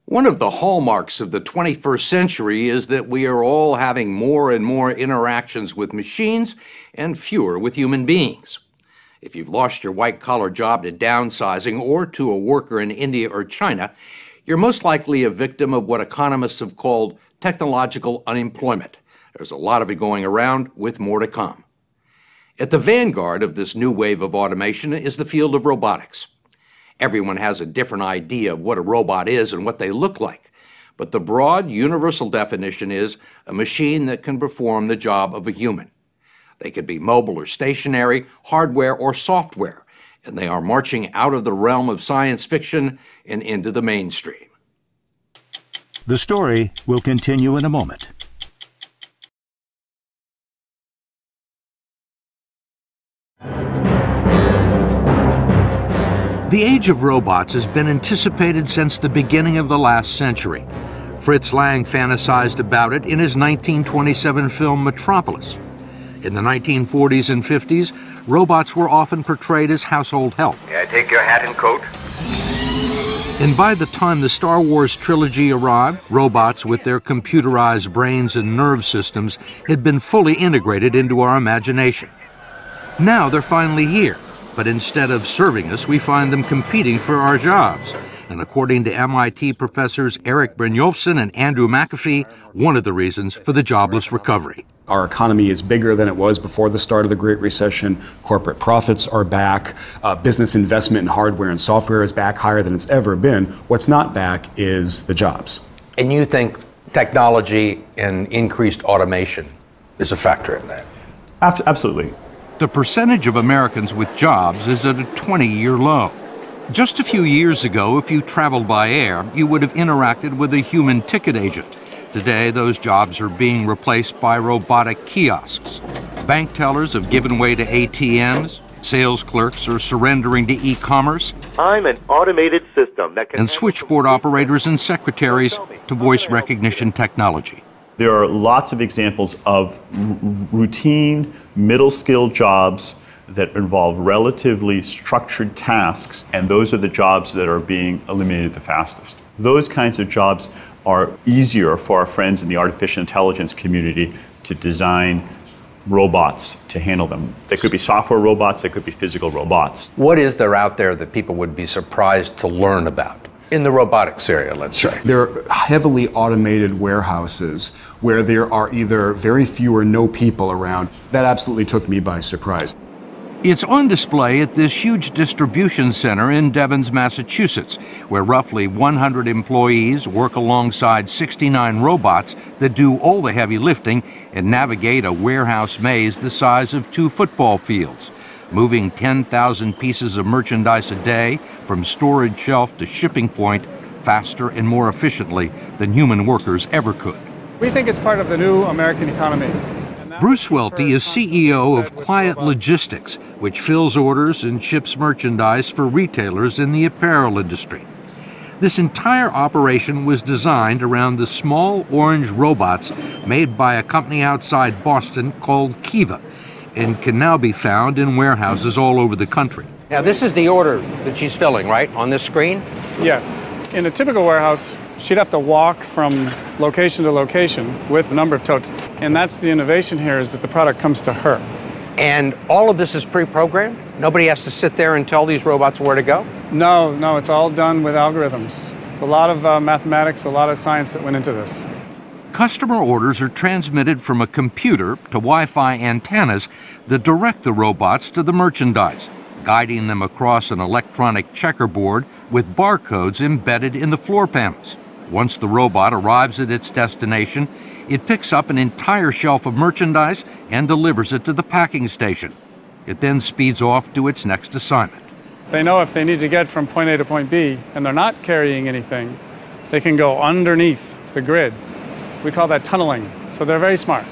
One of the hallmarks of the 21st century is that we are all having more and more interactions with machines and fewer with human beings. If you've lost your white-collar job to downsizing or to a worker in India or China, you're most likely a victim of what economists have called technological unemployment. There's a lot of it going around, with more to come. At the vanguard of this new wave of automation is the field of robotics. Everyone has a different idea of what a robot is and what they look like, but the broad, universal definition is a machine that can perform the job of a human. They could be mobile or stationary, hardware or software, and they are marching out of the realm of science fiction and into the mainstream. The story will continue in a moment. The age of robots has been anticipated since the beginning of the last century. Fritz Lang fantasized about it in his 1927 film Metropolis. In the 1940s and 50s, robots were often portrayed as household help. May I take your hat and coat? And by the time the Star Wars trilogy arrived, robots with their computerized brains and nerve systems had been fully integrated into our imagination. Now they're finally here, but instead of serving us, we find them competing for our jobs. And according to MIT professors Eric Brynjolfsson and Andrew McAfee, one of the reasons for the jobless recovery. Our economy is bigger than it was before the start of the Great Recession. Corporate profits are back. Business investment in hardware and software is back higher than it's ever been. What's not back is the jobs. And you think technology and increased automation is a factor in that? Absolutely. The percentage of Americans with jobs is at a 20-year low. Just a few years ago, if you traveled by air, you would have interacted with a human ticket agent. Today, those jobs are being replaced by robotic kiosks. Bank tellers have given way to ATMs. Sales clerks are surrendering to e-commerce. I'm an automated system that can... And switchboard operators and secretaries to voice recognition technology. There are lots of examples of routine, middle-skilled jobs that involve relatively structured tasks, and those are the jobs that are being eliminated the fastest. Those kinds of jobs are easier for our friends in the artificial intelligence community to design robots to handle them. They could be software robots, they could be physical robots. What is there out there that people would be surprised to learn about? In the robotics area, let's say. There are heavily automated warehouses where there are either very few or no people around. That absolutely took me by surprise. It's on display at this huge distribution center in Devens, Massachusetts, where roughly 100 employees work alongside 69 robots that do all the heavy lifting and navigate a warehouse maze the size of 2 football fields, moving 10,000 pieces of merchandise a day from storage shelf to shipping point faster and more efficiently than human workers ever could. We think it's part of the new American economy. Bruce Welty is CEO of Quiet Logistics, which fills orders and ships merchandise for retailers in the apparel industry. This entire operation was designed around the small orange robots made by a company outside Boston called Kiva, and can now be found in warehouses all over the country. Now, this is the order that she's filling, right, on this screen? Yes. In a typical warehouse, she'd have to walk from location to location with a number of totes. And that's the innovation here, is that the product comes to her. And all of this is pre-programmed? Nobody has to sit there and tell these robots where to go? No, it's all done with algorithms. It's a lot of mathematics, a lot of science that went into this. Customer orders are transmitted from a computer to Wi-Fi antennas that direct the robots to the merchandise, guiding them across an electronic checkerboard with barcodes embedded in the floor panels. Once the robot arrives at its destination, it picks up an entire shelf of merchandise and delivers it to the packing station. It then speeds off to its next assignment. They know if they need to get from point A to point B and they're not carrying anything, they can go underneath the grid. We call that tunneling, so they're very smart.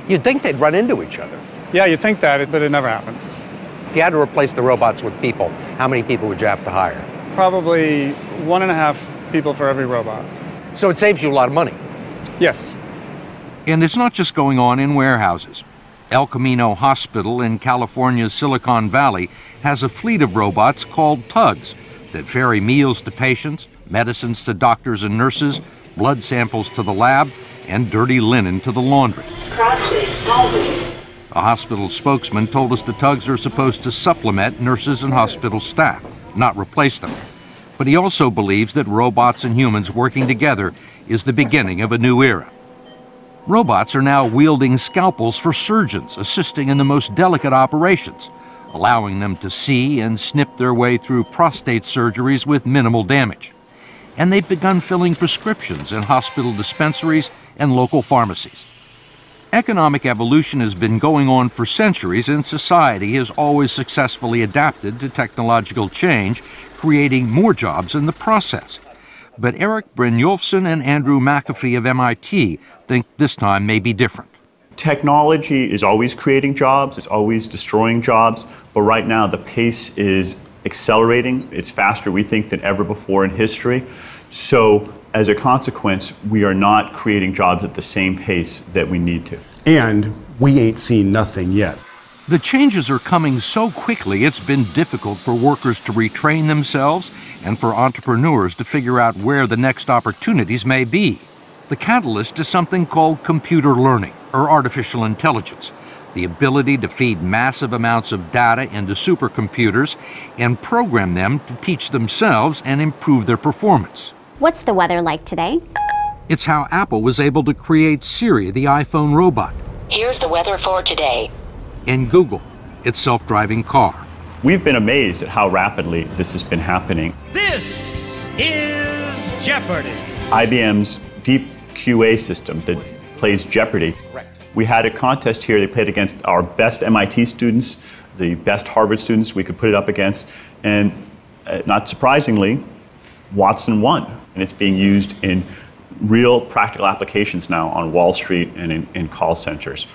You'd think they'd run into each other. Yeah, you'd think that, but it never happens. If you had to replace the robots with people, how many people would you have to hire? Probably 1.5 people for every robot. So it saves you a lot of money. Yes. And it's not just going on in warehouses. El Camino Hospital in California's Silicon Valley has a fleet of robots called tugs that ferry meals to patients, medicines to doctors and nurses, blood samples to the lab, and dirty linen to the laundry. A hospital spokesman told us the tugs are supposed to supplement nurses and hospital staff, not replace them. But he also believes that robots and humans working together is the beginning of a new era. Robots are now wielding scalpels for surgeons, assisting in the most delicate operations, allowing them to see and snip their way through prostate surgeries with minimal damage. And they've begun filling prescriptions in hospital dispensaries and local pharmacies. Economic evolution has been going on for centuries, and society has always successfully adapted to technological change, creating more jobs in the process. But Eric Brynjolfsson and Andrew McAfee of MIT think this time may be different. Technology is always creating jobs, it's always destroying jobs, but right now the pace is accelerating. It's faster, we think, than ever before in history. So as a consequence, we are not creating jobs at the same pace that we need to. And we ain't seen nothing yet. The changes are coming so quickly, it's been difficult for workers to retrain themselves and for entrepreneurs to figure out where the next opportunities may be. The catalyst is something called computer learning, or artificial intelligence, the ability to feed massive amounts of data into supercomputers and program them to teach themselves and improve their performance. What's the weather like today? It's how Apple was able to create Siri, the iPhone robot. Here's the weather for today. And Google, its self-driving car. We've been amazed at how rapidly this has been happening. This is Jeopardy! IBM's Deep QA system that plays Jeopardy. We had a contest here. They played against our best MIT students, the best Harvard students we could put it up against, and not surprisingly, Watson won. And it's being used in real practical applications now on Wall Street and in call centers.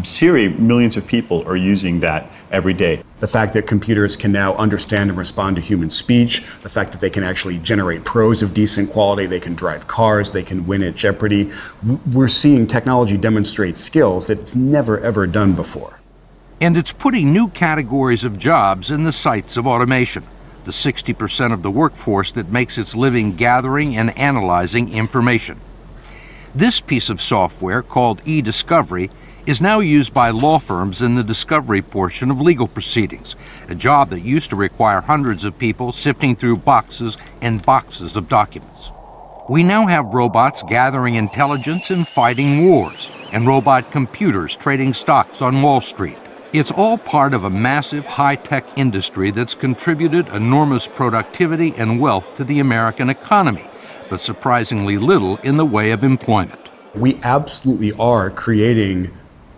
Siri, millions of people are using that every day. The fact that computers can now understand and respond to human speech, the fact that they can actually generate prose of decent quality, they can drive cars, they can win at Jeopardy. We're seeing technology demonstrate skills that it's never ever done before. And it's putting new categories of jobs in the sights of automation, the 60% of the workforce that makes its living gathering and analyzing information. This piece of software, called e-discovery, is now used by law firms in the discovery portion of legal proceedings, a job that used to require hundreds of people sifting through boxes and boxes of documents. We now have robots gathering intelligence and fighting wars, and robot computers trading stocks on Wall Street. It's all part of a massive high-tech industry that's contributed enormous productivity and wealth to the American economy, but surprisingly little in the way of employment. We absolutely are creating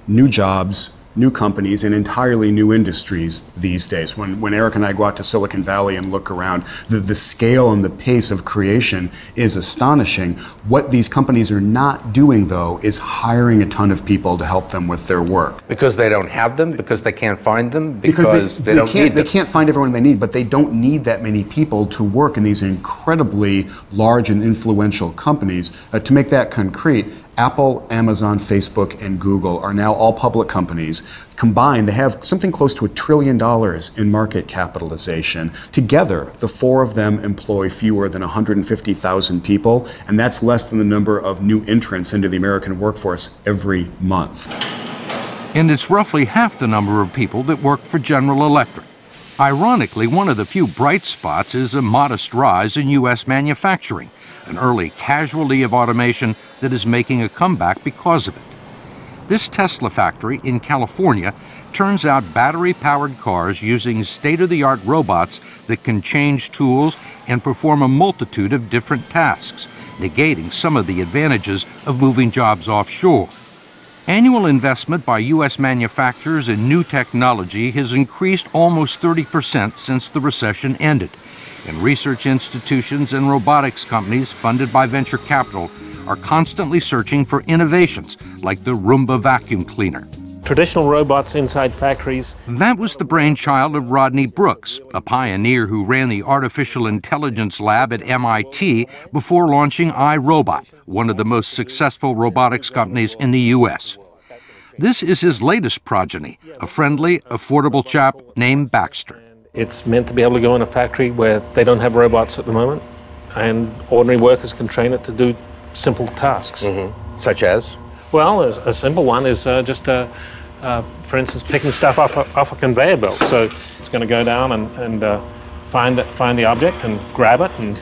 new jobs, new companies, and entirely new industries these days. When Eric and I go out to Silicon Valley and look around, the scale and the pace of creation is astonishing. What these companies are not doing, though, is hiring a ton of people to help them with their work. Because they don't have them, because they can't find them, because they don't need them. They can't find everyone they need, but they don't need that many people to work in these incredibly large and influential companies. To make that concrete, Apple, Amazon, Facebook, and Google are now all public companies. Combined, they have something close to $1 trillion in market capitalization. Together, the four of them employ fewer than 150,000 people, and that's less than the number of new entrants into the American workforce every month. And it's roughly half the number of people that work for General Electric. Ironically, one of the few bright spots is a modest rise in U.S. manufacturing, an early casualty of automation that is making a comeback because of it. This Tesla factory in California turns out battery-powered cars using state-of-the-art robots that can change tools and perform a multitude of different tasks, negating some of the advantages of moving jobs offshore. Annual investment by U.S. manufacturers in new technology has increased almost 30% since the recession ended, and research institutions and robotics companies funded by venture capital are constantly searching for innovations like the Roomba vacuum cleaner. Traditional robots inside factories. That was the brainchild of Rodney Brooks, a pioneer who ran the artificial intelligence lab at MIT before launching iRobot, one of the most successful robotics companies in the U.S. This is his latest progeny, a friendly, affordable chap named Baxter. It's meant to be able to go in a factory where they don't have robots at the moment, and ordinary workers can train it to do simple tasks. Such as? Well, a simple one is for instance, picking stuff up off a conveyor belt. So it's going to go down and find the object and grab it and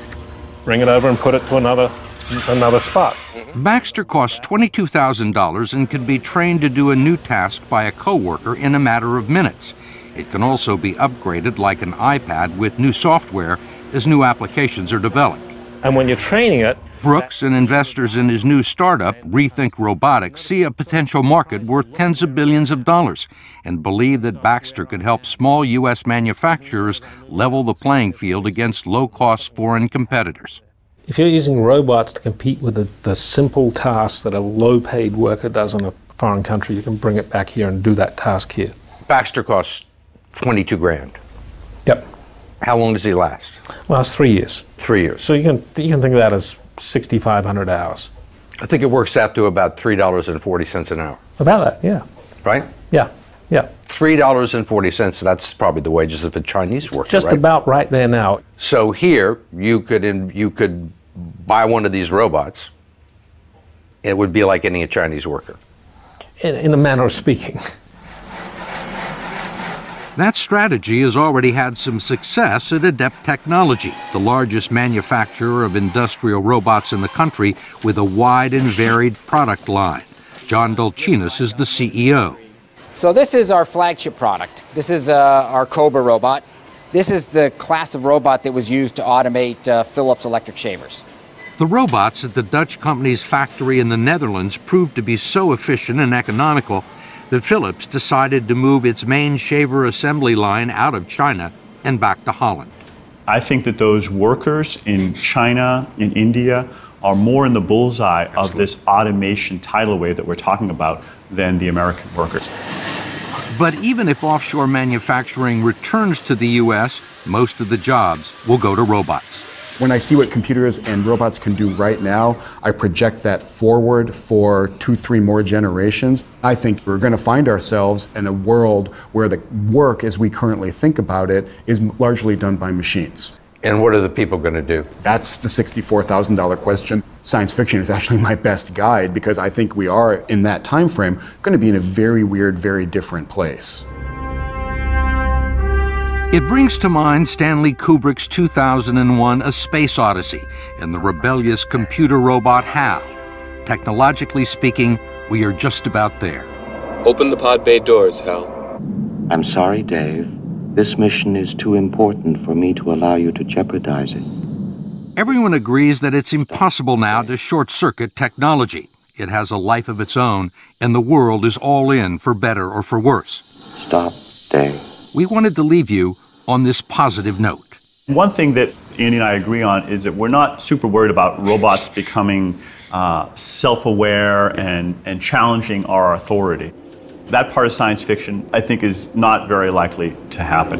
bring it over and put it to another spot. Baxter costs $22,000 and can be trained to do a new task by a coworker in a matter of minutes. It can also be upgraded like an iPad with new software as new applications are developed. And when you're training it, Brooks and investors in his new startup, Rethink Robotics, see a potential market worth tens of billions of dollars and believe that Baxter could help small U.S. manufacturers level the playing field against low-cost foreign competitors. if you're using robots to compete with the simple tasks that a low-paid worker does in a foreign country, you can bring it back here and do that task here. Baxter costs 22 grand. Yep. How long does he last? Well, it's 3 years. 3 years. So you can think of that as 6,500 hours. I think it works out to about $3.40 an hour. About that, yeah. Right? Yeah, yeah. $3.40, that's probably the wages of a Chinese worker, Just right? about right there now. So here, you could buy one of these robots. It would be like any Chinese worker. In a manner of speaking. That strategy has already had some success at Adept Technology, the largest manufacturer of industrial robots in the country with a wide and varied product line. John Dolcinas is the CEO. So this is our flagship product. This is our Cobra robot. This is the class of robot that was used to automate Philips electric shavers. The robots at the Dutch company's factory in the Netherlands proved to be so efficient and economical that Philips decided to move its main shaver assembly line out of China and back to Holland. I think that those workers in China, in India, are more in the bullseye of this automation tidal wave that we're talking about than the American workers. But even if offshore manufacturing returns to the U.S., most of the jobs will go to robots. When I see what computers and robots can do right now, I project that forward for 2-3 more generations. I think we're going to find ourselves in a world where the work as we currently think about it is largely done by machines. And what are the people going to do? That's the $64,000 question. Science fiction is actually my best guide because I think we are, in that time frame, going to be in a very weird, very different place. It brings to mind Stanley Kubrick's 2001 A Space Odyssey and the rebellious computer robot HAL. Technologically speaking, we are just about there. Open the pod bay doors, Hal. I'm sorry, Dave. This mission is too important for me to allow you to jeopardize it. Everyone agrees that it's impossible now to short-circuit technology. It has a life of its own, and the world is all in for better or for worse. Stop, Dave. We wanted to leave you on this positive note. One thing that Andy and I agree on is that we're not super worried about robots becoming self-aware and challenging our authority. That part of science fiction, I think, is not very likely to happen.